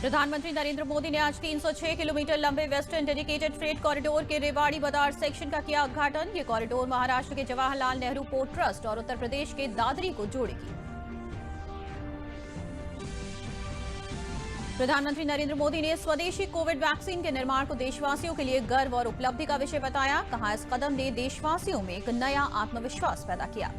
प्रधानमंत्री नरेंद्र मोदी ने आज 306 किलोमीटर लंबे वेस्टर्न डेडिकेटेड फ्रेट कॉरिडोर के रेवाड़ी बदार सेक्शन का किया उद्घाटन। ये कॉरिडोर महाराष्ट्र के जवाहरलाल नेहरू पोर्ट ट्रस्ट और उत्तर प्रदेश के दादरी को जोड़ेगी। प्रधानमंत्री नरेंद्र मोदी ने स्वदेशी कोविड वैक्सीन के निर्माण को देशवासियों के लिए गर्व और उपलब्धि का विषय बताया। कहा, इस कदम ने देशवासियों में एक नया आत्मविश्वास पैदा किया।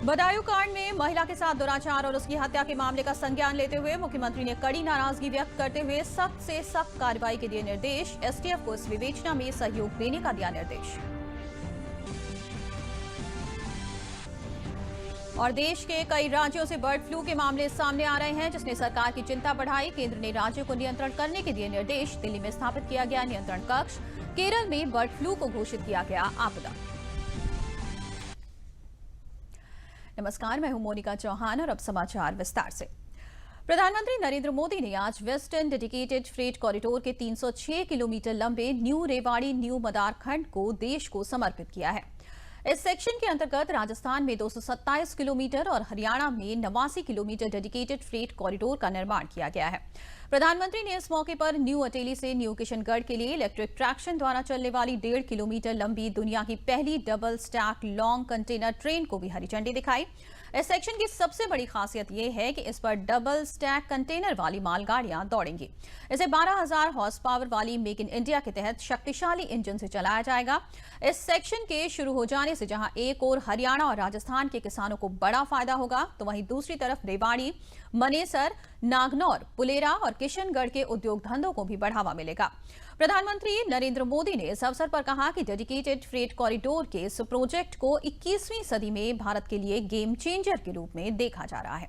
बदायूं कांड में महिला के साथ दुराचार और उसकी हत्या के मामले का संज्ञान लेते हुए मुख्यमंत्री ने कड़ी नाराजगी व्यक्त करते हुए सख्त से सख्त कार्रवाई के दिए निर्देश। एसटीएफ को इस विवेचना में सहयोग देने का दिया निर्देश। और देश के कई राज्यों से बर्ड फ्लू के मामले सामने आ रहे हैं, जिसने सरकार की चिंता बढ़ाई। केंद्र ने राज्यों को नियंत्रण करने के दिए निर्देश। दिल्ली में स्थापित किया गया नियंत्रण कक्ष। केरल में बर्ड फ्लू को घोषित किया गया आपदा। नमस्कार, मैं हूं मोनिका चौहान और अब समाचार विस्तार से। प्रधानमंत्री नरेंद्र मोदी ने आज वेस्टर्न डेडिकेटेड फ्रेट कॉरिडोर के 306 किलोमीटर लंबे न्यू रेवाड़ी न्यू मदार खंड को देश को समर्पित किया है। इस सेक्शन के अंतर्गत राजस्थान में 227 किलोमीटर और हरियाणा में 89 किलोमीटर डेडिकेटेड फ्रेट कॉरिडोर का निर्माण किया गया है। प्रधानमंत्री ने इस मौके पर न्यू अटेली से न्यू किशनगढ़ के लिए इलेक्ट्रिक ट्रैक्शन द्वारा चलने वाली 1.5 किलोमीटर लंबी दुनिया की पहली double stack long container train को भी हरी झंडी दिखाई। इस सेक्शन की सबसे बड़ी खासियत यह है कि इस पर डबल स्टैक कंटेनर वाली मालगाड़ियां दौड़ेंगी। इसे 12,000 हॉर्स पावर वाली मेक इन इंडिया के तहत शक्तिशाली इंजन से चलाया जाएगा। इस सेक्शन के शुरू हो जाने से जहां एक ओर हरियाणा और राजस्थान के किसानों को बड़ा फायदा होगा, तो वहीं दूसरी तरफ रेवाड़ी, मनेसर, नागनौर, पुलेरा और किशनगढ़ के उद्योग धंधों को भी बढ़ावा मिलेगा। प्रधानमंत्री नरेंद्र मोदी ने इस अवसर पर कहा कि डेडिकेटेड फ्रेट कॉरिडोर के इस प्रोजेक्ट को 21वीं सदी में भारत के लिए गेम चेंजर के रूप में देखा जा रहा है।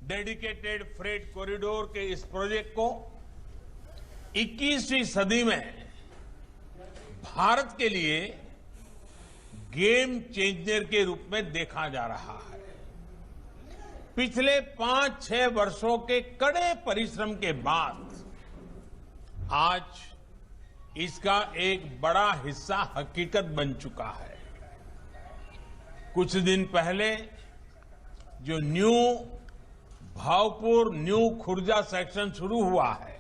डेडिकेटेड फ्रेट कॉरिडोर के इस प्रोजेक्ट को 21वीं सदी में भारत के लिए गेम चेंजर के रूप में देखा जा रहा है। पिछले 5-6 वर्षों के कड़े परिश्रम के बाद आज इसका एक बड़ा हिस्सा हकीकत बन चुका है। कुछ दिन पहले जो new Bhavpur new Khurja section शुरू हुआ है,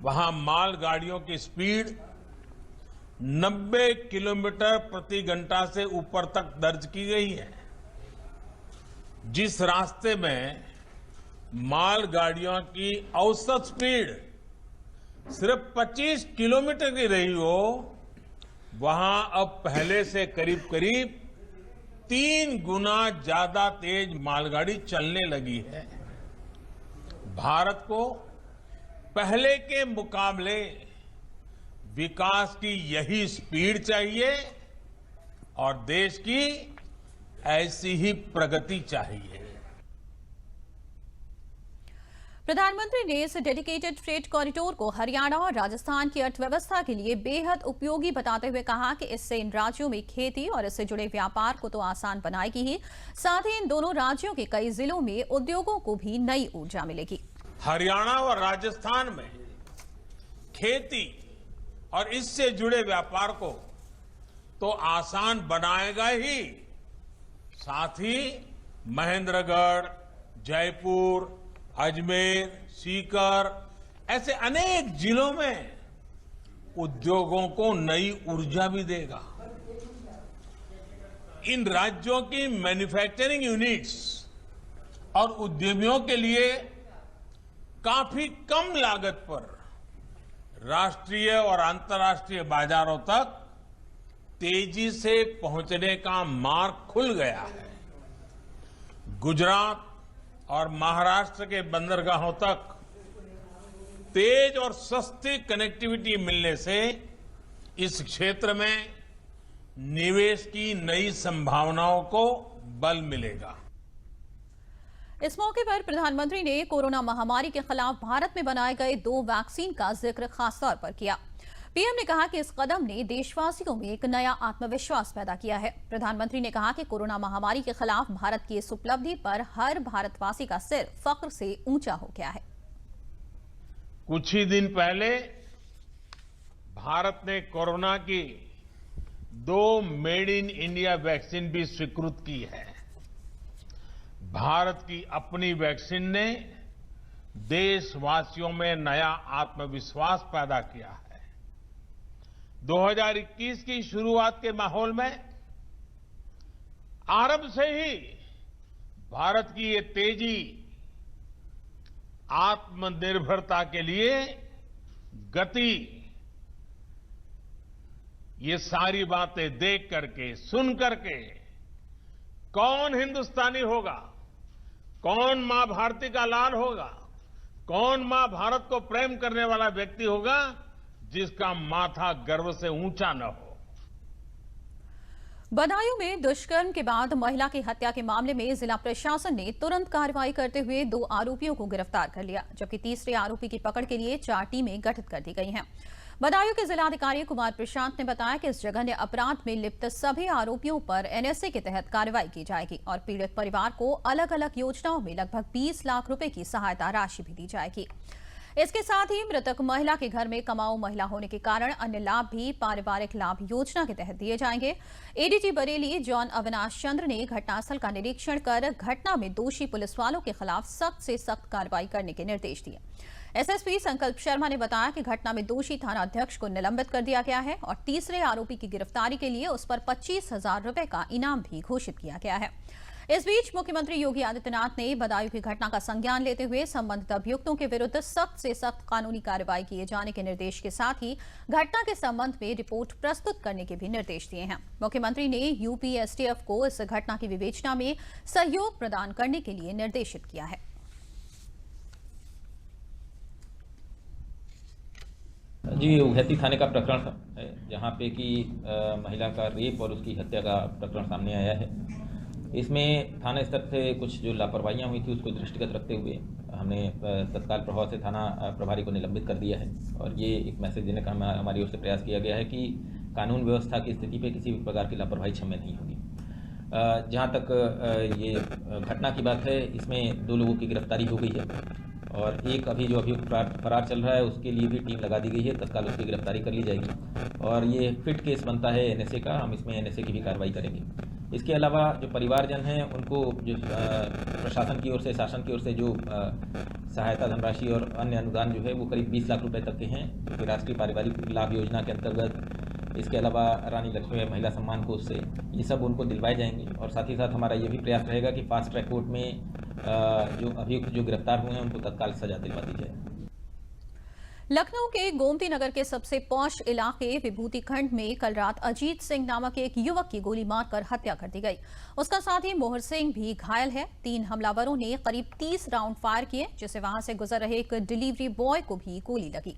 वहां मालगाड़ियों की स्पीड 90 किलोमीटर प्रति घंटा से ऊपर तक दर्ज की गई है। जिस रास्ते में मालगाड़ियों की औसत स्पीड सिर्फ 25 किलोमीटर की रही हो, वहां अब पहले से करीब करीब 3 गुना ज्यादा तेज मालगाड़ी चलने लगी है। भारत को पहले के मुकाबले विकास की यही स्पीड चाहिए और देश की ऐसी ही प्रगति चाहिए। प्रधानमंत्री ने इस डेडिकेटेड फ्रेट कॉरिडोर को हरियाणा और राजस्थान की अर्थव्यवस्था के लिए बेहद उपयोगी बताते हुए कहा कि इससे इन राज्यों में खेती और इससे जुड़े व्यापार को तो आसान बनाएगी ही, साथ ही इन दोनों राज्यों के कई जिलों में उद्योगों को भी नई ऊर्जा मिलेगी। हरियाणा और राजस्थान में खेती और इससे जुड़े व्यापार को तो आसान बनाएगा ही, साथ ही महेंद्रगढ़, जयपुर, अजमेर, सीकर ऐसे अनेक जिलों में उद्योगों को नई ऊर्जा भी देगा। इन राज्यों की मैन्युफैक्चरिंग यूनिट्स और उद्यमियों के लिए काफी कम लागत पर राष्ट्रीय और अंतर्राष्ट्रीय बाजारों तक तेजी से पहुंचने का मार्ग खुल गया है। गुजरात और महाराष्ट्र के बंदरगाहों तक तेज और सस्ती कनेक्टिविटी मिलने से इस क्षेत्र में निवेश की नई संभावनाओं को बल मिलेगा। इस मौके पर प्रधानमंत्री ने कोरोना महामारी के खिलाफ भारत में बनाए गए 2 वैक्सीन का जिक्र खासतौर पर किया। पीएम ने कहा कि इस कदम ने देशवासियों में एक नया आत्मविश्वास पैदा किया है। प्रधानमंत्री ने कहा कि कोरोना महामारी के खिलाफ भारत की इस उपलब्धि पर हर भारतवासी का सिर फख्र से ऊंचा हो गया है। कुछ ही दिन पहले भारत ने कोरोना की 2 मेड इन इंडिया वैक्सीन भी स्वीकृत की है। भारत की अपनी वैक्सीन ने देशवासियों में नया आत्मविश्वास पैदा किया है। 2021 की शुरुआत के माहौल में आरंभ से ही भारत की ये तेजी आत्मनिर्भरता के लिए गति, ये सारी बातें देख करके, सुन करके कौन हिंदुस्तानी होगा, कौन मां भारती का लाल होगा, कौन मां भारत को प्रेम करने वाला व्यक्ति होगा जिसका माथा गर्व से ऊंचा न हो। बदायूं में दुष्कर्म के बाद महिला की हत्या के मामले में जिला प्रशासन ने तुरंत कार्रवाई करते हुए 2 आरोपियों को गिरफ्तार कर लिया, जबकि तीसरे आरोपी की पकड़ के लिए 4 टीमें गठित कर दी गई हैं। बदायूं के जिलाधिकारी कुमार प्रशांत ने बताया कि इस जघन्य अपराध में लिप्त सभी आरोपियों पर एनएसए के तहत कार्रवाई की जाएगी और पीड़ित परिवार को अलग अलग योजनाओं में लगभग 20 लाख रुपए की सहायता राशि भी दी जाएगी। इसके साथ ही मृतक महिला के घर में कमाऊ महिला होने के कारण अन्य लाभ भी पारिवारिक लाभ योजना के तहत दिए जाएंगे। एडीजी बरेली जॉन अविनाश चंद्र ने घटनास्थल का निरीक्षण कर घटना में दोषी पुलिस वालों के खिलाफ सख्त से सख्त कार्रवाई करने के निर्देश दिए। एसएसपी संकल्प शर्मा ने बताया कि घटना में दोषी थाना अध्यक्ष को निलंबित कर दिया गया है और तीसरे आरोपी की गिरफ्तारी के लिए उस पर 25,000 रुपए का इनाम भी घोषित किया गया है। इस बीच मुख्यमंत्री योगी आदित्यनाथ ने बदायूं की घटना का संज्ञान लेते हुए संबंधित अभियुक्तों के विरुद्ध सख्त से सख्त कानूनी कार्रवाई किए जाने के निर्देश के साथ ही घटना के संबंध में रिपोर्ट प्रस्तुत करने के भी निर्देश दिए हैं। मुख्यमंत्री ने यूपी एसटीएफ को इस घटना की विवेचना में सहयोग प्रदान करने के लिए निर्देशित किया है। जी, उभैती थाने का प्रकरण है जहाँ पे कि महिला का रेप और उसकी हत्या का प्रकरण सामने आया है। इसमें थाना स्तर से कुछ जो लापरवाहियाँ हुई थी उसको दृष्टिगत रखते हुए हमने तत्काल प्रभाव से थाना प्रभारी को निलंबित कर दिया है और ये एक मैसेज देने का हमारी ओर से प्रयास किया गया है कि कानून व्यवस्था की स्थिति पे किसी भी प्रकार की लापरवाही क्षम्य नहीं होगी। जहाँ तक ये घटना की बात है, इसमें 2 लोगों की गिरफ्तारी हो गई है और एक अभी जो अभियुक्त फरार चल रहा है उसके लिए भी टीम लगा दी गई है, तत्काल उसकी गिरफ्तारी कर ली जाएगी और ये फिट केस बनता है एनएसए का, हम इसमें एनएसए की भी कार्रवाई करेंगे। इसके अलावा जो परिवारजन हैं उनको जो प्रशासन की ओर से, शासन की ओर से जो सहायता धनराशि और अन्य अनुदान जो है वो करीब 20 लाख रुपए तक के हैं, जो राष्ट्रीय पारिवारिक लाभ योजना के अंतर्गत, इसके अलावा रानी लक्ष्मी महिला सम्मान कोष से ये सब उनको दिलवाए जाएंगे और साथ ही साथ हमारा ये भी प्रयास रहेगा कि फास्ट ट्रैक कोर्ट में जो अभियुक्त जो गिरफ्तार हुए हैं उनको तत्काल सजा दिलवा दी जाए। लखनऊ के गोमती नगर के सबसे पॉश इलाके विभूति खंड में कल रात अजीत सिंह नामक एक युवक की गोली मारकर हत्या कर दी गई। उसका साथी मोहर सिंह भी घायल है। 3 हमलावरों ने करीब 30 राउंड फायर किए, जिससे वहां से गुजर रहे एक डिलीवरी बॉय को भी गोली लगी।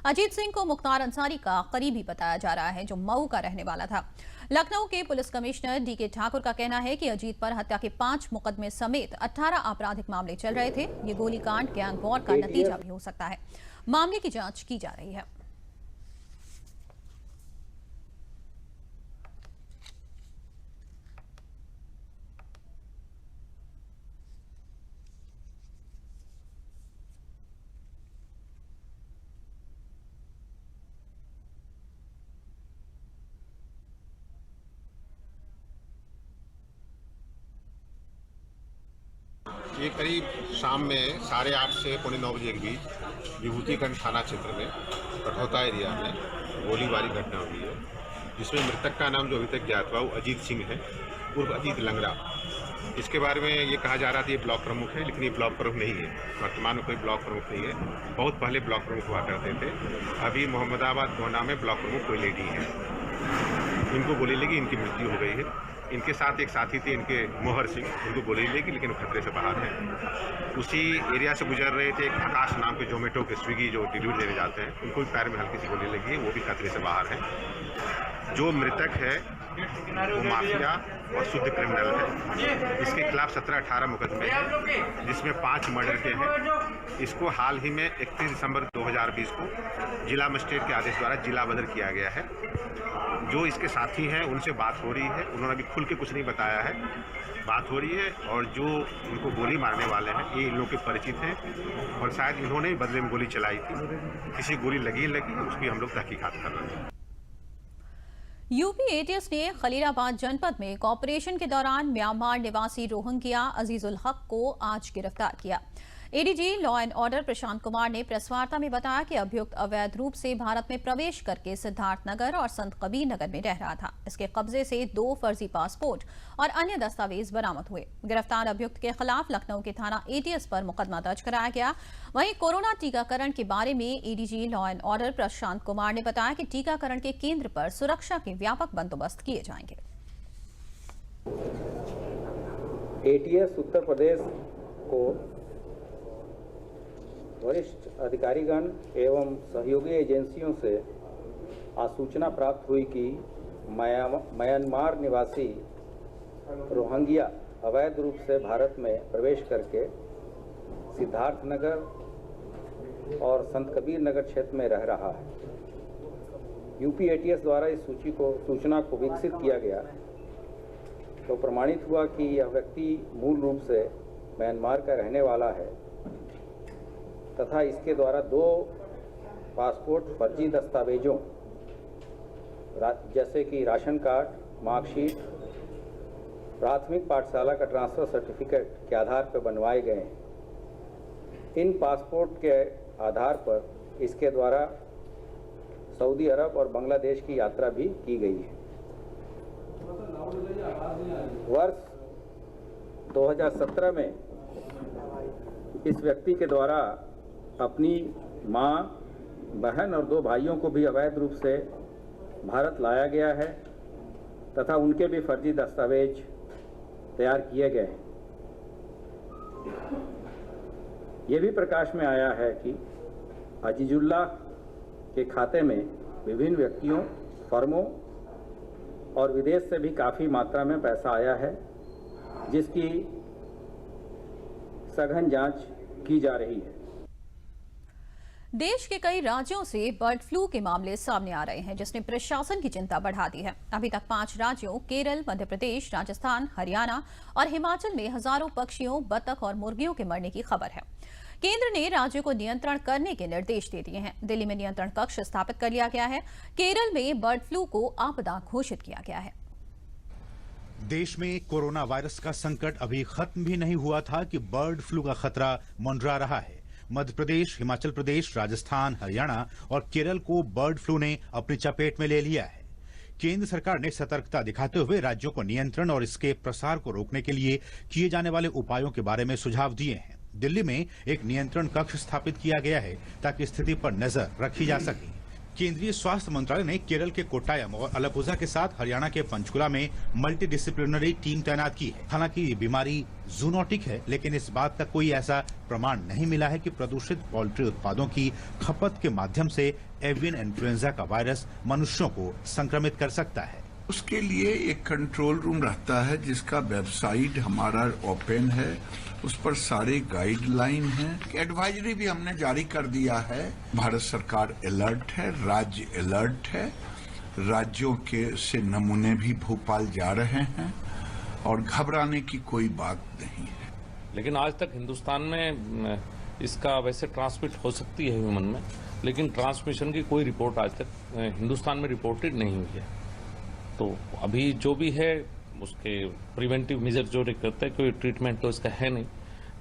अजीत सिंह को मुख्तार अंसारी का करीबी बताया जा रहा है, जो मऊ का रहने वाला था। लखनऊ के पुलिस कमिश्नर डीके ठाकुर का कहना है कि अजीत पर हत्या के 5 मुकदमे समेत 18 आपराधिक मामले चल रहे थे। ये गोलीकांड गैंग वॉर का नतीजा भी हो सकता है। मामले की जांच की जा रही है। ये करीब शाम में 8:30 से 9:45 बजे के बीच विभूतिखंड थाना क्षेत्र में कठौता एरिया में गोलीबारी घटना हुई है, जिसमें मृतक का नाम जो अभी तक ज्ञात हुआ वो अजीत सिंह है, उर्फ अजीत लंगड़ा। इसके बारे में ये कहा जा रहा था ये ब्लॉक प्रमुख है, लेकिन ये ब्लॉक प्रमुख नहीं है। वर्तमान में कोई ब्लॉक प्रमुख नहीं है, बहुत पहले ब्लॉक प्रमुख हुआ करते थे। अभी मोहम्मदाबाद गोंडा में ब्लॉक प्रमुख कोई लेडी है। इनको गोली लगी, इनकी मृत्यु हो गई है। इनके साथ एक साथी थे इनके मोहर सिंह, उनको गोली लगी लेकिन वो खतरे से बाहर हैं। उसी एरिया से गुजर रहे थे एक आकाश नाम के जोमेटो के स्विगी जो डिलीवरी देने जाते हैं, उनको भी पैर में हल्की सी गोली लगी है, वो भी खतरे से बाहर हैं। जो मृतक है वो माफिया और शुद्ध क्रिमिनल है। इसके खिलाफ 17-18 मुकदमे हैं, जिसमें 5 मर्डर के हैं। इसको हाल ही में 31 दिसंबर 2020 को जिला मजिस्ट्रेट के आदेश द्वारा जिला बदर किया गया है। जो इसके साथी हैं उनसे बात हो रही है, उन्होंने अभी खुल के कुछ नहीं बताया है, बात हो रही है। और जो उनको गोली मारने वाले हैं ये इन लोगों के परिचित हैं और शायद इन्होंने ही बदले में गोली चलाई थी। किसी गोली लगी उसकी हम लोग तहकीकात कर रहे हैं। यूपी एटीएस ने खलीलाबाद जनपद में ऑपरेशन के दौरान म्यांमार निवासी रोहिंग्या अजीजुल हक को आज गिरफ्तार किया। ADG law and order Prashant Kumar ने प्रेस वार्ता में बताया कि अभियुक्त अवैध रूप से भारत में प्रवेश करके सिद्धार्थनगर और संत कबीर नगर में रह रहा था। इसके कब्जे से 2 फर्जी पासपोर्ट और अन्य दस्तावेज बरामद हुए। गिरफ्तार अभियुक्त के खिलाफ लखनऊ के थाना एटीएस पर मुकदमा दर्ज कराया गया। वहीं कोरोना टीकाकरण के बारे में ADG law and order Prashant Kumar ने बताया कि टीकाकरण के केंद्र पर सुरक्षा के व्यापक बंदोबस्त किए जाएंगे। एटीएस उत्तर प्रदेश को वरिष्ठ अधिकारीगण एवं सहयोगी एजेंसियों से आसूचना प्राप्त हुई कि म्यांमार निवासी रोहिंग्या अवैध रूप से भारत में प्रवेश करके सिद्धार्थनगर और संत कबीर नगर क्षेत्र में रह रहा है। यूपी एटीएस द्वारा इस सूचना को विकसित किया गया तो प्रमाणित हुआ कि यह व्यक्ति मूल रूप से म्यांमार का रहने वाला है तथा इसके द्वारा 2 पासपोर्ट फर्जी दस्तावेजों जैसे कि राशन कार्ड, मार्कशीट, प्राथमिक पाठशाला का ट्रांसफर सर्टिफिकेट के आधार पर बनवाए गए हैं। इन पासपोर्ट के आधार पर इसके द्वारा सऊदी अरब और बांग्लादेश की यात्रा भी की गई है। वर्ष 2017 में इस व्यक्ति के द्वारा अपनी मां, बहन और 2 भाइयों को भी अवैध रूप से भारत लाया गया है तथा उनके भी फर्जी दस्तावेज तैयार किए गए हैं। ये भी प्रकाश में आया है कि अजीजुल्लाह के खाते में विभिन्न व्यक्तियों, फर्मों और विदेश से भी काफ़ी मात्रा में पैसा आया है, जिसकी सघन जांच की जा रही है। देश के कई राज्यों से बर्ड फ्लू के मामले सामने आ रहे हैं, जिसने प्रशासन की चिंता बढ़ा दी है। अभी तक 5 राज्यों केरल, मध्य प्रदेश, राजस्थान, हरियाणा और हिमाचल में हजारों पक्षियों, बतख और मुर्गियों के मरने की खबर है। केंद्र ने राज्यों को नियंत्रण करने के निर्देश दे दिए हैं। दिल्ली में नियंत्रण कक्ष स्थापित कर लिया गया है। केरल में बर्ड फ्लू को आपदा घोषित किया गया है। देश में कोरोना वायरस का संकट अभी खत्म भी नहीं हुआ था कि बर्ड फ्लू का खतरा मंडरा रहा है। मध्य प्रदेश, हिमाचल प्रदेश, राजस्थान, हरियाणा और केरल को बर्ड फ्लू ने अपनी चपेट में ले लिया है। केंद्र सरकार ने सतर्कता दिखाते हुए राज्यों को नियंत्रण और इसके प्रसार को रोकने के लिए किए जाने वाले उपायों के बारे में सुझाव दिए हैं। दिल्ली में एक नियंत्रण कक्ष स्थापित किया गया है ताकि स्थिति पर नजर रखी जा सके। केंद्रीय स्वास्थ्य मंत्रालय ने केरल के कोट्टायम और अलापुझा के साथ हरियाणा के पंचकुला में मल्टीडिसिप्लिनरी टीम तैनात की है। हालांकि ये बीमारी जूनोटिक है, लेकिन इस बात का कोई ऐसा प्रमाण नहीं मिला है कि प्रदूषित पोल्ट्री उत्पादों की खपत के माध्यम से एवियन इन्फ्लुएंजा का वायरस मनुष्यों को संक्रमित कर सकता है। उसके लिए एक कंट्रोल रूम रहता है जिसका वेबसाइट हमारा ओपन है, उस पर सारे गाइडलाइन हैं। एडवाइजरी भी हमने जारी कर दिया है। भारत सरकार अलर्ट है, राज्य अलर्ट है। राज्यों के से नमूने भी भोपाल जा रहे हैं और घबराने की कोई बात नहीं है। लेकिन आज तक हिंदुस्तान में इसका वैसे ट्रांसमिट हो सकती है ह्यूमन में, लेकिन ट्रांसमिशन की कोई रिपोर्ट आज तक हिंदुस्तान में रिपोर्टेड नहीं हुई है। तो अभी जो भी है उसके प्रिवेंटिव मेजर जो करते हैं, कोई ट्रीटमेंट तो इसका है नहीं,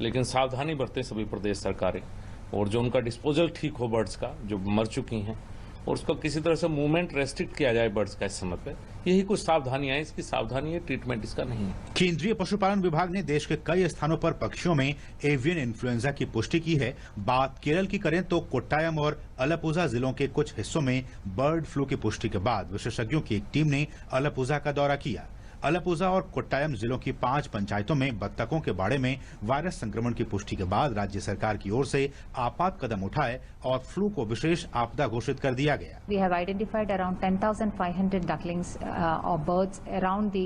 लेकिन सावधानी बरतें सभी प्रदेश सरकारें, और जो उनका डिस्पोजल ठीक हो बर्ड्स का जो मर चुकी हैं, और उसको किसी तरह से मूवमेंट रेस्ट्रिक्ट किया जाए बर्ड्स का इस समय पे। यही कुछ सावधानियां हैं, इसकी सावधानी है, ट्रीटमेंट इसका नहीं है। केंद्रीय पशुपालन विभाग ने देश के कई स्थानों पर पक्षियों में एवियन इन्फ्लुएंजा की पुष्टि की है। बात केरल की करें तो कोट्टायम और अलापुझा जिलों के कुछ हिस्सों में बर्ड फ्लू की पुष्टि के बाद विशेषज्ञों की एक टीम ने अलापुझा का दौरा किया। अलापुझा और कोट्टायम जिलों की 5 पंचायतों में बत्तखों के बाड़े में वायरस संक्रमण की पुष्टि के बाद राज्य सरकार की ओर से आपात कदम उठाए और फ्लू को विशेष आपदा घोषित कर दिया गया। We have identified around 10,500 ducklings or birds around the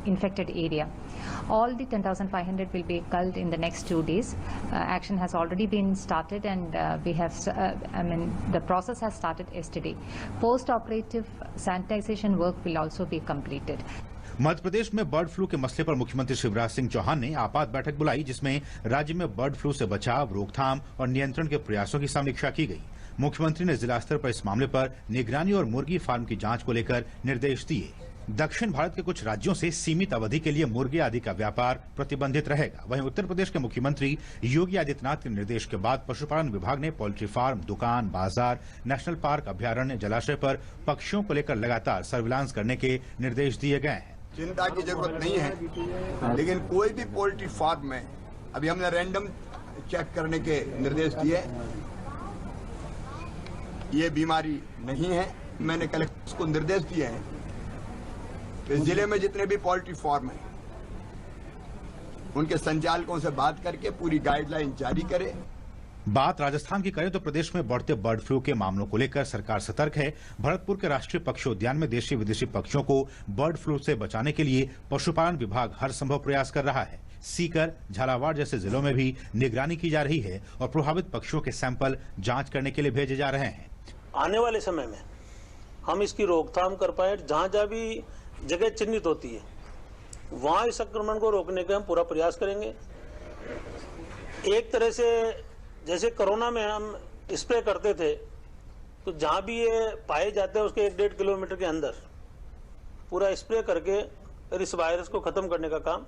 infected area. All the 10,500 will be culled in the next 2 days. Action has already been started, and we have, the process has started yesterday. Post-operative sanitization work will also be completed. Madhya Pradesh में bird flu के मसले पर मुख्यमंत्री शिवराज सिंह चौहान ने आपात बैठक बुलाई, जिसमें राज्य में बर्ड फ्लू से बचाव, रोकथाम और नियंत्रण के प्रयासों की समीक्षा की गई। मुख्यमंत्री ने जिला स्तर पर इस मामले पर निगरानी और मुर्गी फार्म की जांच को लेकर निर्देश दिए। दक्षिण भारत के कुछ राज्यों से सीमित अवधि के लिए मुर्गे आदि का व्यापार प्रतिबंधित रहेगा। वहीं उत्तर प्रदेश के मुख्यमंत्री योगी आदित्यनाथ के निर्देश के बाद पशुपालन विभाग ने पोल्ट्री फार्म, दुकान, बाजार, नेशनल पार्क, अभ्यारण्य, जलाशय पर पक्षियों को लेकर लगातार सर्विलांस करने के निर्देश दिए गए हैं। चिंता की जरूरत नहीं है, लेकिन कोई भी पोल्ट्री फार्म में अभी हमने रैंडम चेक करने के निर्देश दिए। ये बीमारी नहीं है। मैंने कलेक्टर्स को निर्देश दिए हैं कि जिले में जितने भी पोल्ट्री फार्म हैं उनके संचालकों से बात करके पूरी गाइडलाइन जारी करे। बात राजस्थान की करें तो प्रदेश में बढ़ते बर्ड फ्लू के मामलों को लेकर सरकार सतर्क है। भरतपुर के राष्ट्रीय पक्षी उद्यान में देशी विदेशी पक्षियों को बर्ड फ्लू से बचाने के लिए पशुपालन विभाग हर संभव प्रयास कर रहा है। सीकर, झालावाड़ जैसे जिलों में भी निगरानी की जा रही है और प्रभावित पक्षियों के सैंपल जांच करने के लिए भेजे जा रहे हैं। आने वाले समय में हम इसकी रोकथाम कर पाए। जहां जहां भी जगह चिन्हित होती है वहां इस संक्रमण को रोकने का हम पूरा प्रयास करेंगे। एक तरह से जैसे कोरोना में हम स्प्रे करते थे, तो जहां भी ये पाए जाते हैं उसके 1-1.5 किलोमीटर के अंदर पूरा स्प्रे करके फिर इस वायरस को खत्म करने का काम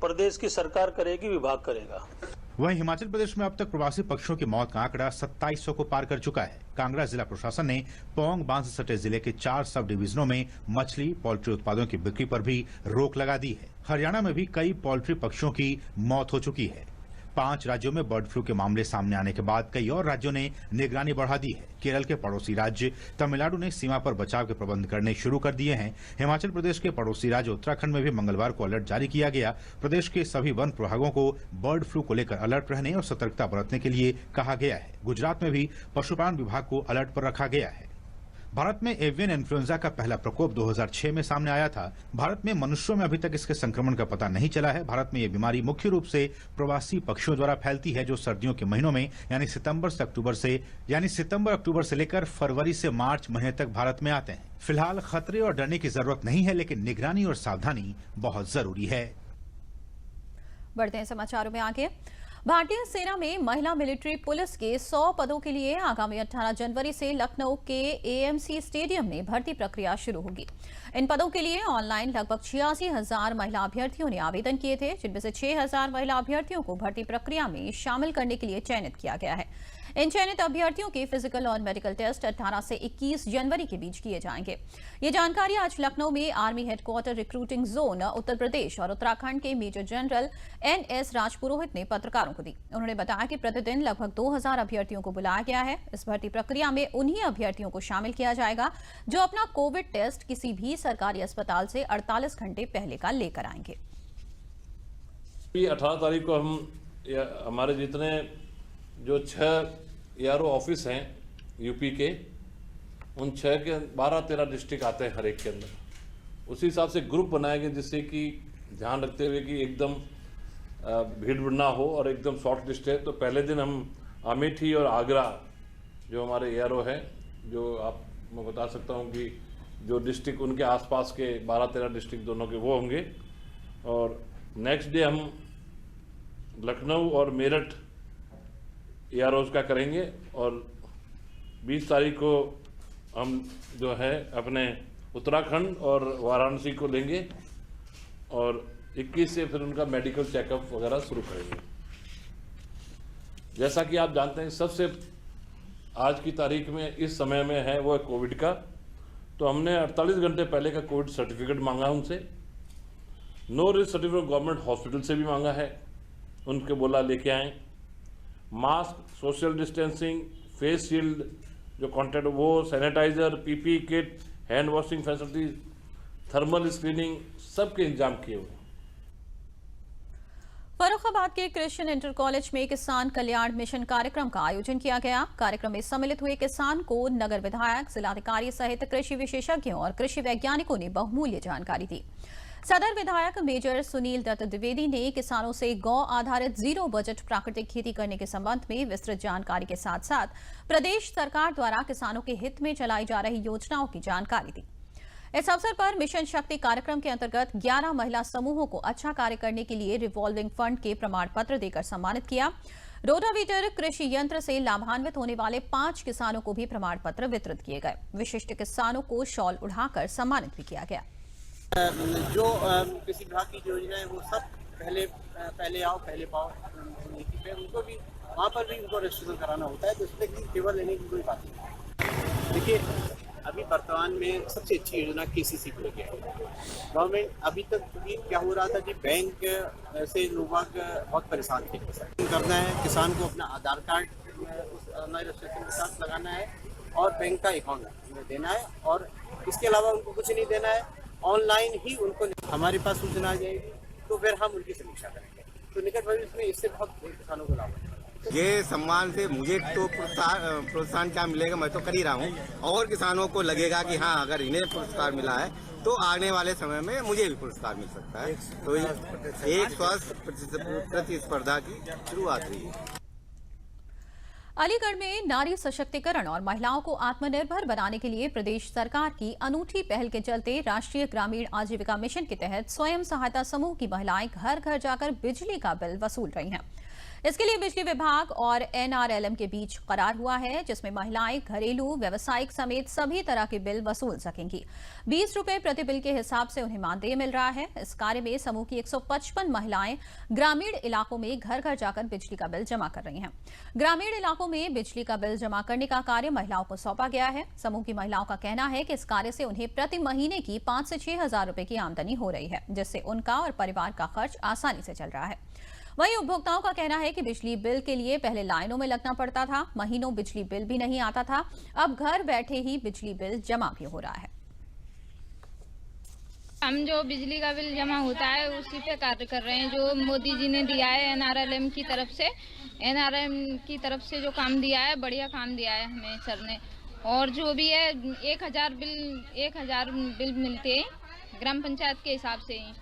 प्रदेश की सरकार करेगी, विभाग करेगा। वहीं हिमाचल प्रदेश में अब तक प्रवासी पक्षियों की मौत का आंकड़ा 2700 को पार कर चुका है। कांगड़ा जिला प्रशासन ने पौंग बांध से सटे जिले के 4 सब डिवीजनों में मछली, पोल्ट्री उत्पादों की बिक्री पर भी रोक लगा दी है। हरियाणा में भी कई पोल्ट्री पक्षियों की मौत हो चुकी है। 5 राज्यों में बर्ड फ्लू के मामले सामने आने के बाद कई और राज्यों ने निगरानी बढ़ा दी है। केरल के पड़ोसी राज्य तमिलनाडु ने सीमा पर बचाव के प्रबंध करने शुरू कर दिए हैं। हिमाचल प्रदेश के पड़ोसी राज्य उत्तराखंड में भी मंगलवार को अलर्ट जारी किया गया। प्रदेश के सभी वन प्रभागों को बर्ड फ्लू को लेकर अलर्ट रहने और सतर्कता बरतने के लिए कहा गया है। गुजरात में भी पशुपालन विभाग को अलर्ट पर रखा गया है। भारत में एवियन इन्फ्लुएंजा का पहला प्रकोप 2006 में सामने आया था। भारत में मनुष्यों में अभी तक इसके संक्रमण का पता नहीं चला है। भारत में ये बीमारी मुख्य रूप से प्रवासी पक्षियों द्वारा फैलती है, जो सर्दियों के महीनों में यानी सितंबर अक्टूबर से लेकर फरवरी से मार्च महीने तक भारत में आते हैं। फिलहाल खतरे और डरने की जरूरत नहीं है, लेकिन निगरानी और सावधानी बहुत जरूरी है। बढ़ते हैं समाचारों में आगे। भारतीय सेना में महिला मिलिट्री पुलिस के 100 पदों के लिए आगामी 18 जनवरी से लखनऊ के एएमसी स्टेडियम में भर्ती प्रक्रिया शुरू होगी। इन पदों के लिए ऑनलाइन लगभग 86,000 महिला अभ्यर्थियों ने आवेदन किए थे, जिनमें से 6,000 महिला अभ्यर्थियों को भर्ती प्रक्रिया में शामिल करने के लिए चयनित किया गया है। इन चयनित अभ्यर्थियों के फिजिकल और मेडिकल टेस्ट 18 से 21 जनवरी के बीच किए जाएंगे। ये जानकारी आज लखनऊ में army headquarter recruiting zone Uttar Pradesh और उत्तराखंड के मेजर जनरल NS राजपुरोहित ने पत्रकारों को दी। उन्होंने बताया कि प्रतिदिन लगभग 2000 अभ्यर्थियों को बुलाया गया है। इस भर्ती प्रक्रिया में उन्हीं अभ्यर्थियों को शामिल किया जाएगा जो अपना कोविड टेस्ट किसी भी सरकारी अस्पताल से 48 घंटे पहले का लेकर आएंगे। 18 तारीख को हमारे जितने जो 6 ARO ऑफिस हैं यूपी के, उन 6 के 12-13 डिस्ट्रिक्ट आते हैं हर एक के अंदर। उसी हिसाब से ग्रुप बनाए गए जिससे कि ध्यान रखते हुए कि एकदम भीड़ ना हो और एकदम शॉर्ट लिस्ट है। तो पहले दिन हम अमेठी और आगरा जो हमारे ARO हैं, जो आप मैं बता सकता हूँ कि जो डिस्ट्रिक्ट उनके आसपास के 12-13 डिस्ट्रिक्ट दोनों के वो होंगे। और नेक्स्ट डे हम लखनऊ और मेरठ AROs का करेंगे और 20 तारीख को हम जो है अपने उत्तराखंड और वाराणसी को लेंगे और 21 से फिर उनका मेडिकल चेकअप वगैरह शुरू करेंगे। जैसा कि आप जानते हैं सबसे आज की तारीख में इस समय में है वो है कोविड का, तो हमने 48 घंटे पहले का कोविड सर्टिफिकेट मांगा उनसे। No risk certificate government hospital से भी मांगा है, उनके बोला लेके आए। Mask, social distancing, face shield जो कॉन्टैक्ट वो, sanitiser, PPE kit, hand washing facilities, thermal screening सबके इंतजाम किए हुए। फर्रुखाबाद के क्रिश्चियन इंटर कॉलेज में किसान कल्याण मिशन कार्यक्रम का आयोजन किया गया। कार्यक्रम में सम्मिलित हुए किसान को नगर विधायक, जिलाधिकारी सहित कृषि विशेषज्ञों और कृषि वैज्ञानिकों ने बहुमूल्य जानकारी दी। सदर विधायक मेजर सुनील दत्त द्विवेदी ने किसानों से गौ आधारित जीरो बजट प्राकृतिक खेती करने के संबंध में विस्तृत जानकारी के साथ साथ प्रदेश सरकार द्वारा किसानों के हित में चलाई जा रही योजनाओं की जानकारी दी। इस अवसर पर मिशन शक्ति कार्यक्रम के अंतर्गत 11 महिला समूहों को अच्छा कार्य करने के लिए रिवॉल्विंग फंड के प्रमाण पत्र देकर सम्मानित किया। रोटावेटर कृषि यंत्र से लाभान्वित होने वाले 5 किसानों को भी प्रमाण पत्र वितरित किए गए। विशिष्ट किसानों को शॉल उड़ाकर सम्मानित भी किया गया। जो कृषि विभाग की योजना है वो सब पहले आओ पहले पाओ नीति पे उनको भी वहाँ पर भी उनको रजिस्ट्रेशन कराना होता है, तो इसमें केवल लेने की कोई बात नहीं। देखिए अभी वर्तमान में सबसे अच्छी योजना KCC को लेके आई है गवर्नमेंट। अभी तक भी क्या हो रहा था कि बैंक से लोग बहुत परेशान थे। करना है किसान को अपना आधार कार्ड उस ऑनलाइन रजिस्ट्रेशन के साथ लगाना है और बैंक का अकाउंट देना है, और इसके अलावा उनको कुछ नहीं देना है। ऑनलाइन ही उनको हमारे पास सूचना आ जाएगी, तो फिर हम उनकी समीक्षा करेंगे। तो निकट भविष्य में इससे बहुत किसानों को लाभ होगा। ये सम्मान से मुझे तो प्रोत्साहन क्या मिलेगा, मैं तो कर ही रहा हूँ, और किसानों को लगेगा कि हाँ अगर इन्हें पुरस्कार मिला है तो आने वाले समय में मुझे भी पुरस्कार मिल सकता है। तो एक स्वस्थ प्रतिस्पर्धा की शुरुआत हुई है। अलीगढ़ में नारी सशक्तिकरण और महिलाओं को आत्मनिर्भर बनाने के लिए प्रदेश सरकार की अनूठी पहल के चलते राष्ट्रीय ग्रामीण आजीविका मिशन के तहत स्वयं सहायता समूह की महिलाएं घर घर जाकर बिजली का बिल वसूल रही हैं। इसके लिए बिजली विभाग और NRLM के बीच करार हुआ है, जिसमें महिलाएं घरेलू, व्यावसायिक समेत सभी तरह के बिल वसूल सकेंगी। 20 रुपए प्रति बिल के हिसाब से उन्हें मानदेय मिल रहा है। इस कार्य में समूह की 155 महिलाएं ग्रामीण इलाकों में घर घर जाकर बिजली का बिल जमा कर रही हैं। ग्रामीण इलाकों में बिजली का बिल जमा करने का कार्य महिलाओं को सौंपा गया है। समूह की महिलाओं का कहना है कि इस कार्य से उन्हें प्रति महीने की 5 से 6 हजार रुपए की आमदनी हो रही है, जिससे उनका और परिवार का खर्च आसानी से चल रहा है। वहीं उपभोक्ताओं का कहना है कि बिजली बिल के लिए पहले लाइनों में लगना पड़ता था, महीनों बिजली बिल भी नहीं आता था, अब घर बैठे ही बिजली बिल जमा भी हो रहा है। हम जो बिजली का बिल जमा होता है उसी पे कार्य कर रहे हैं, जो मोदी जी ने दिया है NRLM की तरफ से। NRLM की तरफ से जो काम दिया है, बढ़िया काम दिया है हमें सर ने। और जो भी है 1000 बिल मिलते हैं ग्राम पंचायत के हिसाब से ही।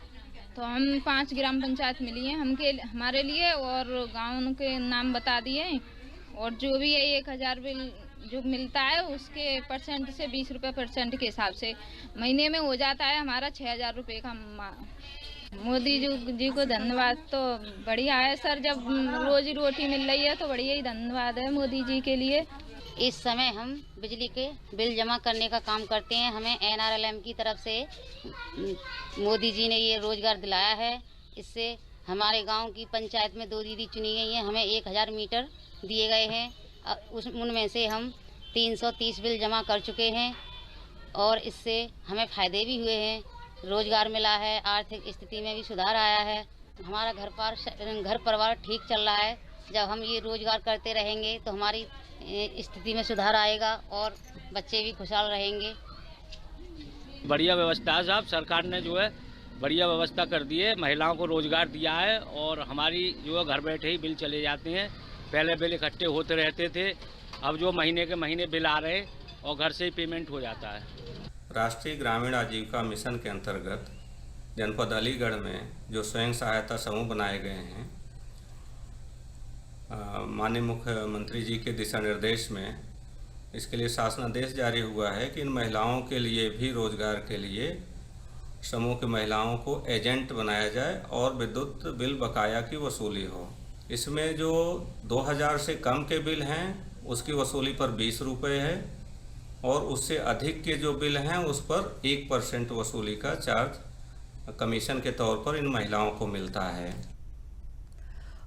तो हम 5 ग्राम पंचायत मिली हैं हमारे लिए, और गाँव के नाम बता दिए। और जो भी है 1000 बिल जो मिलता है उसके परसेंट से 20 रुपये परसेंट के हिसाब से महीने में हो जाता है हमारा 6000 रुपये का। मोदी जी को धन्यवाद। तो बढ़िया है सर, जब रोजी रोटी मिल रही है तो बढ़िया ही धन्यवाद है मोदी जी के लिए। इस समय हम बिजली के बिल जमा करने का काम करते हैं। हमें NRLM की तरफ से मोदी जी ने ये रोजगार दिलाया है। इससे हमारे गांव की पंचायत में 2 दीदी चुनी गई हैं। हमें 1000 मीटर दिए गए हैं। उनमें से हम 330 बिल जमा कर चुके हैं, और इससे हमें फ़ायदे भी हुए हैं। रोजगार मिला है, आर्थिक स्थिति में भी सुधार आया है। हमारा घर परिवार ठीक चल रहा है। जब हम ये रोजगार करते रहेंगे तो हमारी स्थिति में सुधार आएगा और बच्चे भी खुशहाल रहेंगे। बढ़िया व्यवस्था है साहब, सरकार ने जो है बढ़िया व्यवस्था कर दी है, महिलाओं को रोजगार दिया है, और हमारी जो है घर बैठे ही बिल चले जाते हैं। पहले बिल इकट्ठे होते रहते थे, अब जो महीने के महीने बिल आ रहे और घर से ही पेमेंट हो जाता है। राष्ट्रीय ग्रामीण आजीविका मिशन के अंतर्गत जनपद अलीगढ़ में जो स्वयं सहायता समूह बनाए गए हैं, माननीय मुख्यमंत्री जी के दिशा निर्देश में इसके लिए शासनादेश जारी हुआ है कि इन महिलाओं के लिए भी रोजगार के लिए समूह की महिलाओं को एजेंट बनाया जाए और विद्युत बिल बकाया की वसूली हो। इसमें जो 2000 से कम के बिल हैं उसकी वसूली पर 20 रुपये है, और उससे अधिक के जो बिल हैं उस पर 1% वसूली का चार्ज कमीशन के तौर पर इन महिलाओं को मिलता है।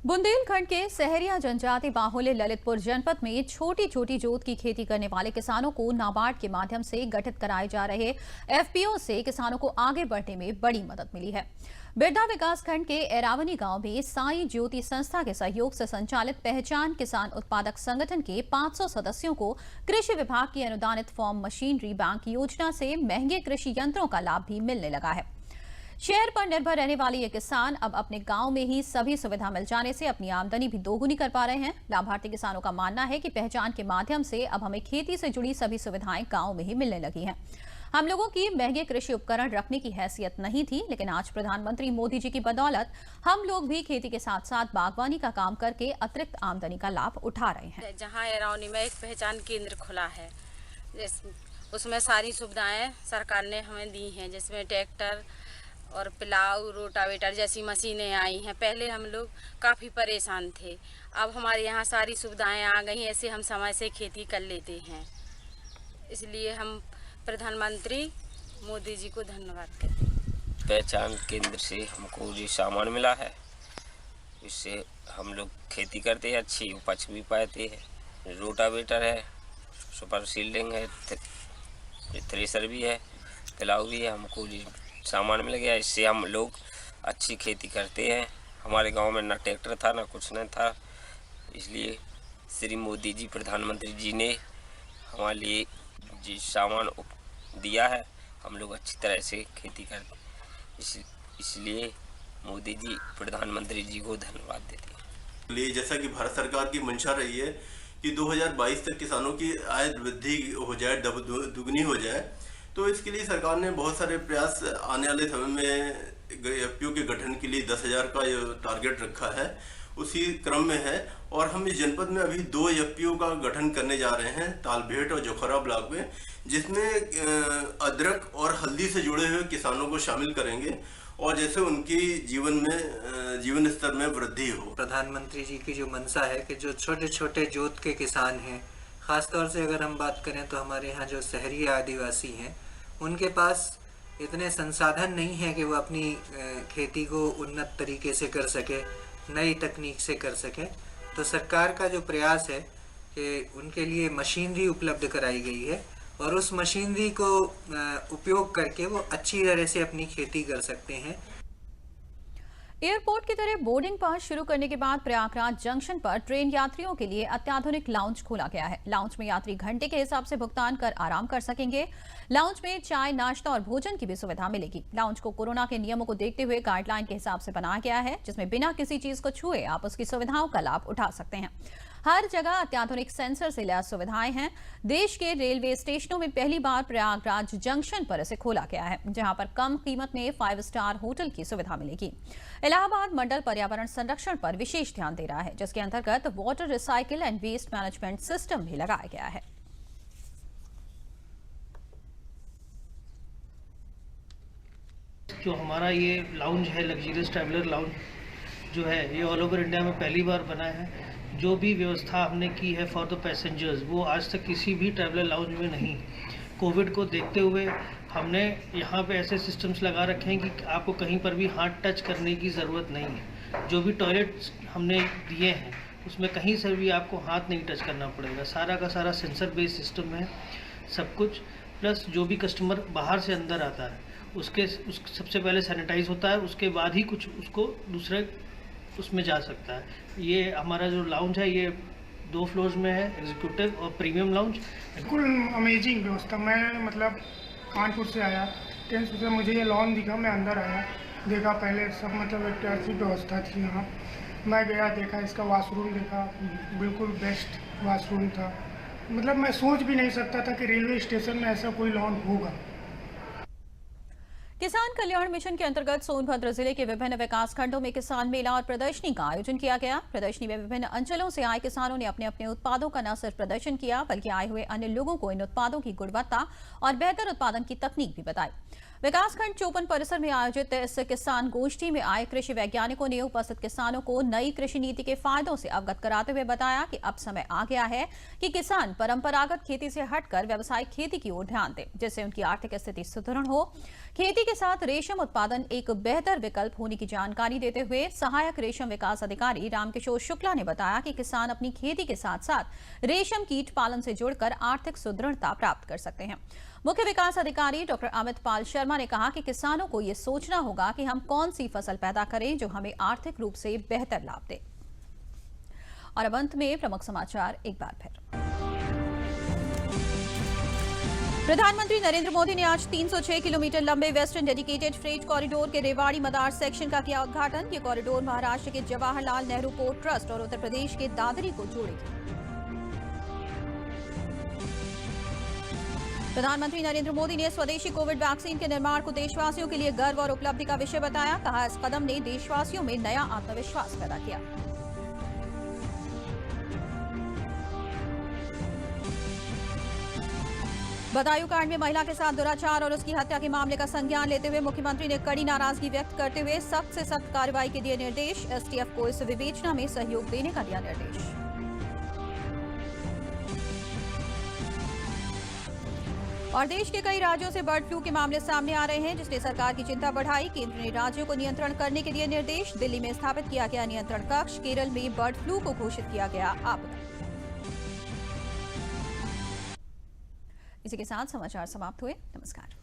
बुंदेलखंड के सहरिया जनजाति बाहुल्य ललितपुर जनपद में छोटी छोटी जोत की खेती करने वाले किसानों को नाबार्ड के माध्यम से गठित कराए जा रहे FPO से किसानों को आगे बढ़ने में बड़ी मदद मिली है। बिरधा विकासखंड के एरावनी गांव में साई ज्योति संस्था के सहयोग से संचालित पहचान किसान उत्पादक संगठन के 500 सदस्यों को कृषि विभाग की अनुदानित फार्म मशीनरी बैंक योजना से महंगे कृषि यंत्रों का लाभ भी मिलने लगा है। शहर पर निर्भर रहने वाले ये किसान अब अपने गांव में ही सभी सुविधा मिल जाने से अपनी आमदनी भी दोगुनी कर पा रहे हैं। लाभार्थी किसानों का मानना है कि पहचान के माध्यम से अब हमें खेती से जुड़ी सभी सुविधाएं गांव में ही मिलने लगी हैं। हम लोगों की महंगे कृषि उपकरण रखने की हैसियत नहीं थी, लेकिन आज प्रधानमंत्री मोदी जी की बदौलत हम लोग भी खेती के साथ साथ बागवानी का काम करके अतिरिक्त आमदनी का लाभ उठा रहे हैं। जहाँ एरावनी में एक पहचान केंद्र खुला है, उसमें सारी सुविधाएं सरकार ने हमें दी हैं, जिसमें ट्रैक्टर और प्लाऊ, रोटावेटर जैसी मशीनें आई हैं। पहले हम लोग काफ़ी परेशान थे, अब हमारे यहाँ सारी सुविधाएं आ गई हैं, ऐसे हम समय से खेती कर लेते हैं। इसलिए हम प्रधानमंत्री मोदी जी को धन्यवाद करते हैं। पहचान केंद्र से हमको जो सामान मिला है इससे हम लोग खेती करते हैं, अच्छी उपज भी पाते हैं। रोटावेटर है, सुपर सील्डिंग है, थ्रेसर भी है, पिलाऊ भी है। हमको जो सामान मिल गया इससे हम लोग अच्छी खेती करते हैं। हमारे गांव में ना ट्रैक्टर था ना कुछ नहीं था, इसलिए श्री मोदी जी प्रधानमंत्री जी ने हमारे लिए जी सामान दिया है, हम लोग अच्छी तरह से खेती करते हैं। इसलिए मोदी जी प्रधानमंत्री जी को धन्यवाद देते हैं। लिए जैसा कि भारत सरकार की मंशा रही है कि 2022 तक किसानों की आय वृद्धि हो जाए, दुगनी हो जाए, तो इसके लिए सरकार ने बहुत सारे प्रयास आने वाले समय में एफपीओ के गठन के लिए 10,000 का टारगेट रखा है, उसी क्रम में है। और हम इस जनपद में अभी 2 एफपीओ का गठन करने जा रहे हैं, तालबेट और जोखरा ब्लॉक में, जिसमें अदरक और हल्दी से जुड़े हुए किसानों को शामिल करेंगे और जैसे उनकी जीवन स्तर में वृद्धि हो। प्रधानमंत्री जी की जो मंशा है कि जो छोटे छोटे जोत के किसान हैं, ख़ासतौर से अगर हम बात करें तो हमारे यहाँ जो शहरी आदिवासी हैं, उनके पास इतने संसाधन नहीं है कि वो अपनी खेती को उन्नत तरीके से कर सके, नई तकनीक से कर सके। तो सरकार का जो प्रयास है कि उनके लिए मशीनरी उपलब्ध कराई गई है और उस मशीनरी को उपयोग करके वो अच्छी तरह से अपनी खेती कर सकते हैं। एयरपोर्ट की तरह बोर्डिंग पास शुरू करने के बाद प्रयागराज जंक्शन पर ट्रेन यात्रियों के लिए अत्याधुनिक लाउंज खोला गया है। लाउंज में यात्री घंटे के हिसाब से भुगतान कर आराम कर सकेंगे। लाउंज में चाय, नाश्ता और भोजन की भी सुविधा मिलेगी। लाउंज को कोरोना के नियमों को देखते हुए गाइडलाइन के हिसाब से बनाया गया है, जिसमें बिना किसी चीज को छुए आप उसकी सुविधाओं का लाभ उठा सकते हैं। हर जगह अत्याधुनिक सेंसर से लैस सुविधाएं हैं। देश के रेलवे स्टेशनों में पहली बार प्रयागराज जंक्शन पर इसे खोला गया है, जहां पर कम कीमत में 5 स्टार होटल की सुविधा मिलेगी। इलाहाबाद मंडल पर्यावरण संरक्षण पर विशेष ध्यान दे रहा है, जिसके अंतर्गत water recycle and waste management system भी लगाया गया है। जो हमारा ये लाउंज है, लग्जरियस ट्रैवलर लाउंज जो है, ये ऑल ओवर इंडिया में पहली बार बना है। जो भी व्यवस्था हमने की है फॉर द पैसेंजर्स, वो आज तक किसी भी ट्रैवलर लाउंज में नहीं। कोविड को देखते हुए हमने यहाँ पे ऐसे सिस्टम्स लगा रखे हैं कि आपको कहीं पर भी हाथ टच करने की ज़रूरत नहीं है। जो भी टॉयलेट्स हमने दिए हैं उसमें कहीं से भी आपको हाथ नहीं टच करना पड़ेगा। सारा का सारा सेंसर बेस्ड सिस्टम है सब कुछ। प्लस जो भी कस्टमर बाहर से अंदर आता है सबसे पहले सैनिटाइज होता है, उसके बाद ही कुछ उसको दूसरे उसमें जा सकता है। ये हमारा जो लाउंज है ये 2 फ्लोर्स में है, एग्जीक्यूटिव और प्रीमियम लाउंज। बिल्कुल अमेजिंग व्यवस्था। मैं मतलब कानपुर से आया, ट्रेन से मुझे ये लॉन दिखा, मैं अंदर आया, देखा पहले सब मतलब एक ऐसी व्यवस्था थी यहाँ। मैं गया, देखा इसका वॉशरूम, देखा बिल्कुल बेस्ट वॉशरूम था। मतलब मैं सोच भी नहीं सकता था कि रेलवे स्टेशन में ऐसा कोई लॉन होगा। किसान कल्याण मिशन के अंतर्गत सोनभद्र जिले के विभिन्न विकास खंडों में किसान मेला और प्रदर्शनी का आयोजन किया गया। प्रदर्शनी में विभिन्न अंचलों से आए किसानों ने अपने अपने उत्पादों का न सिर्फ प्रदर्शन किया, बल्कि आए हुए अन्य लोगों को इन उत्पादों की गुणवत्ता और बेहतर उत्पादन की तकनीक भी बताई। विकासखंड चौपन परिसर में आयोजित इस किसान गोष्ठी में आए कृषि वैज्ञानिकों ने उपस्थित किसानों को नई कृषि नीति के फायदों से अवगत कराते हुए बताया कि अब समय आ गया है कि किसान परंपरागत खेती से हटकर व्यावसायिक खेती की ओर ध्यान दें, जिससे उनकी आर्थिक स्थिति सुदृढ़ हो। खेती के साथ रेशम उत्पादन एक बेहतर विकल्प होने की जानकारी देते हुए सहायक रेशम विकास अधिकारी रामकिशोर शुक्ला ने बताया कि किसान अपनी खेती के साथ साथ रेशम कीट पालन से जुड़कर आर्थिक सुदृढ़ता प्राप्त कर सकते हैं। मुख्य विकास अधिकारी डॉक्टर अमित पाल शर्मा ने कहा कि किसानों को ये सोचना होगा कि हम कौन सी फसल पैदा करें जो हमें आर्थिक रूप से बेहतर लाभ दे। और अब अंत में प्रमुख समाचार एक बार फिर। प्रधानमंत्री नरेंद्र मोदी ने आज 306 किलोमीटर लंबे वेस्टर्न डेडिकेटेड फ्रेट कॉरिडोर के रेवाड़ी मदार सेक्शन का किया उद्घाटन। ये कॉरिडोर महाराष्ट्र के जवाहरलाल नेहरू पोर्ट ट्रस्ट और उत्तर प्रदेश के दादरी को जोड़ेगी। प्रधानमंत्री नरेंद्र मोदी ने स्वदेशी कोविड वैक्सीन के निर्माण को देशवासियों के लिए गर्व और उपलब्धि का विषय बताया। कहा, इस कदम ने देशवासियों में नया आत्मविश्वास पैदा किया। बदायूं कांड में महिला के साथ दुराचार और उसकी हत्या के मामले का संज्ञान लेते हुए मुख्यमंत्री ने कड़ी नाराजगी व्यक्त करते हुए सख्त से सख्त कार्रवाई के दिए निर्देश। एसटीएफ को इस विवेचना में सहयोग देने का दिया निर्देश। और देश के कई राज्यों से बर्ड फ्लू के मामले सामने आ रहे हैं, जिसने सरकार की चिंता बढ़ाई। केंद्र ने राज्यों को नियंत्रण करने के दिए निर्देश। दिल्ली में स्थापित किया गया नियंत्रण कक्ष। केरल में बर्ड फ्लू को घोषित किया गया आपदा। इसी के साथ समाचार समाप्त हुए। नमस्कार।